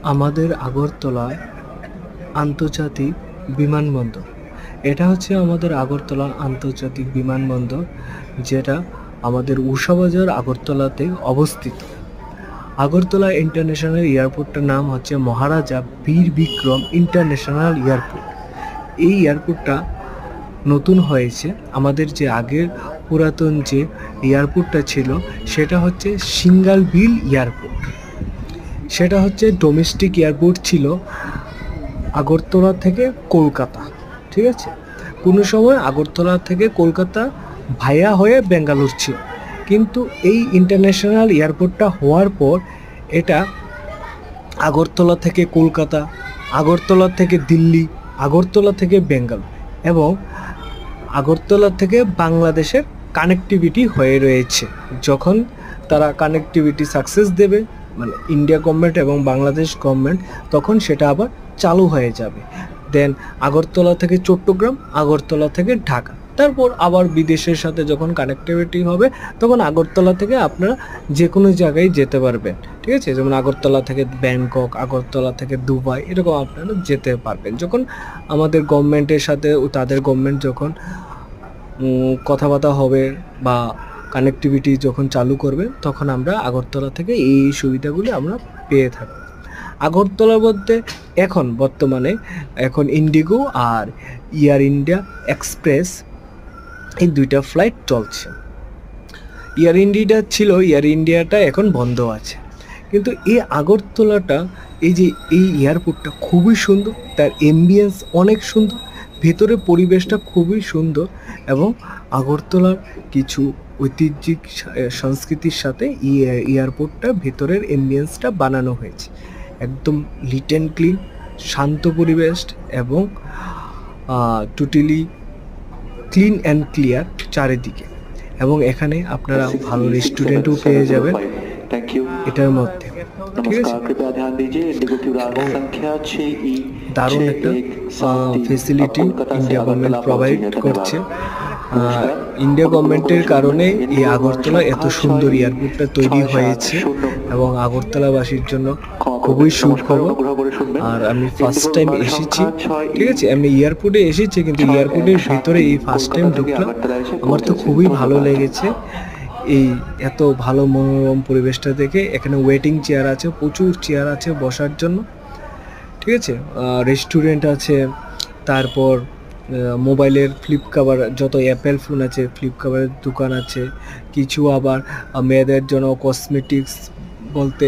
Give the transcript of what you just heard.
আমাদের আগরতলায় আন্তর্জাতিক বিমানবন্দর। এটা হচ্ছে আমাদের আগরতলা আন্তর্জাতিক বিমানবন্দর, যেটা আমাদের উষাবাজার আগরতলাতে অবস্থিত। আগরতলা ইন্টারন্যাশনাল এয়ারপোর্টটার নাম হচ্ছে মহারাজা বীর বিক্রম ইন্টারন্যাশনাল এয়ারপোর্ট। এই এয়ারপোর্টটা নতুন হয়েছে। আমাদের যে আগের পুরাতন যে এয়ারপোর্টটা ছিল সেটা হচ্ছে সিঙ্গাল বিল এয়ারপোর্ট। সেটা হচ্ছে ডোমেস্টিক এয়ারপোর্ট ছিল আগরতলা থেকে কলকাতা, ঠিক আছে। কোনো সময় আগরতলা থেকে কলকাতা ভায়া হয়ে বেঙ্গালুর ছিল, কিন্তু এই ইন্টারন্যাশনাল এয়ারপোর্টটা হওয়ার পর এটা আগরতলা থেকে কলকাতা, আগরতলা থেকে দিল্লি, আগরতলা থেকে বেঙ্গালুর এবং আগরতলা থেকে বাংলাদেশের কানেক্টিভিটি হয়ে রয়েছে। যখন তারা কানেক্টিভিটি সাকসেস দেবে, মানে ইন্ডিয়া গভর্নমেন্ট এবং বাংলাদেশ গভর্নমেন্ট, তখন সেটা আবার চালু হয়ে যাবে। দেন আগরতলা থেকে চট্টগ্রাম, আগরতলা থেকে ঢাকা, তারপর আবার বিদেশের সাথে যখন কানেক্টিভিটি হবে তখন আগরতলা থেকে আপনারা যে কোনো জায়গায় যেতে পারবেন, ঠিক আছে। যেমন আগরতলা থেকে ব্যাংকক, আগরতলা থেকে দুবাই, এরকম আপনারা যেতে পারবেন। যখন আমাদের গভর্নমেন্টের সাথে তাদের গভর্নমেন্ট যখন কথাবার্তা হবে বা কানেক্টিভিটি যখন চালু করবে, তখন আমরা আগরতলা থেকে এই সুবিধাগুলি আমরা পেয়ে থাকব। আগরতলার মধ্যে এখন বর্তমানে ইন্ডিগো আর এয়ার ইন্ডিয়া এক্সপ্রেস, এই দুইটা ফ্লাইট চলছে। এয়ার ইন্ডিয়াটা এখন বন্ধ আছে, কিন্তু এই আগরতলাটা, এই এয়ারপোর্টটা খুবই সুন্দর, তার এমবিয়েন্স অনেক সুন্দর, ভেতরে পরিবেশটা খুবই সুন্দর এবং আগরতলার কিছু ঐতিহ্যিক সংস্কৃতির সাথে এই এয়ারপোর্টটা ভেতরের এমবিয়েন্সটা বানানো হয়েছে। একদম লিট অ্যান্ড ক্লিন, শান্ত পরিবেশ এবং টোটালি ক্লিন অ্যান্ড ক্লিয়ার চারিদিকে। এবং এখানে আপনারা ভালো রেস্টুরেন্টও পেয়ে যাবেন এটার মধ্যে, ঠিক আছে। দারুণ একটা ফেসিলিটি ইন্ডিয়া গভর্নমেন্ট প্রোভাইড করছে। ইন্ডিয়া গভর্নমেন্টের কারণে এই আগরতলা এত সুন্দর এয়ারপোর্টটা তৈরি হয়েছে এবং আগরতলাবাসীর জন্য খুবই সুখবর। আর আমি ফার্স্ট টাইম এসেছি, ঠিক আছে। আমি এয়ারপোর্টে এসেছি, কিন্তু এয়ারপোর্টের ভিতরে এই ফার্স্ট টাইম ঢুকলাম। আমার তো খুবই ভালো লেগেছে এই এত ভালো মনোরম পরিবেশটা দেখে। এখানে ওয়েটিং চেয়ার আছে, প্রচুর চেয়ার আছে বসার জন্য, ঠিক আছে। রেস্টুরেন্ট আছে, তারপর মোবাইলের ফ্লিপ কভার, যত অ্যাপেল ফোন আছে ফ্লিপ কভারের দোকান আছে। কিছু আবার মেয়েদের জন্য কসমেটিক্স বলতে